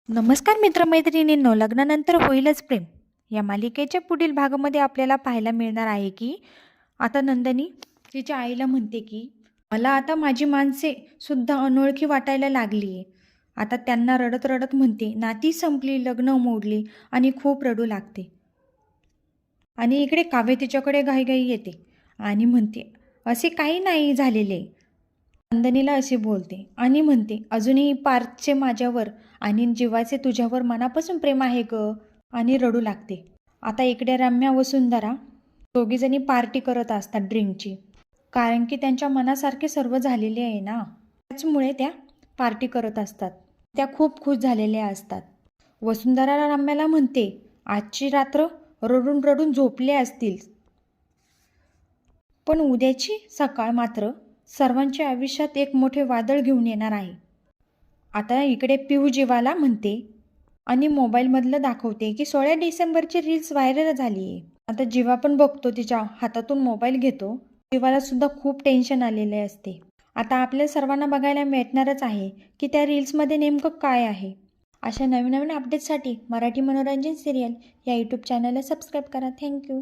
नमस्कार मित्रमैत्रिणींनो, लग्नानंतर होईलच प्रेम या मालिकेच्या पुढील भागामध्ये आपल्याला पाहायला मिळणार आहे की आता नंदिनी तिच्या आईला म्हणते की मला आता माझी माणसे सुद्धा अनोळखी वाटायला लागली आहे. आता त्यांना रडत रडत म्हणते नाती संपली, लग्न मोडली आणि खूप रडू लागते. आणि इकडे काव्य तिच्याकडे घाईघाई येते आणि म्हणते असे काही नाही झालेले. नंदिनीला असे बोलते आणि म्हणते अजूनही पार्थचे माझ्यावर आणि जीवाचे तुझ्यावर मनापासून प्रेम आहे ग, आणि रडू लागते. आता इकडे रम्या वसुंधरा दोघीजणी पार्टी करत असतात ड्रिंकची, कारण की त्यांच्या मनासारखे सर्व झालेले आहे ना, त्याचमुळे त्या पार्टी करत असतात. त्या खूप खुश झालेल्या असतात. वसुंधरा रम्याला म्हणते आजची रात्र रडून रडून झोपले असतील, पण उद्याची सकाळ मात्र सर्वांच्या आयुष्यात एक मोठे वादळ घेऊन येणार आहे. आता इकडे पिऊ जीवाला म्हणते आणि मोबाईलमधलं दाखवते की 16 डिसेंबरची रील्स व्हायरल झाली आहे. आता जीवा पण बघतो, तिच्या हातातून मोबाईल घेतो. जीवाला सुद्धा खूप टेन्शन आलेले असते. आता आपल्या सर्वांना बघायला मिळणारच आहे की त्या रील्समध्ये नेमकं काय आहे. अशा नवीन नवीन अपडेट्ससाठी मराठी मनोरंजन सिरियल या यूट्यूब चॅनलला सबस्क्राईब करा. थँक्यू.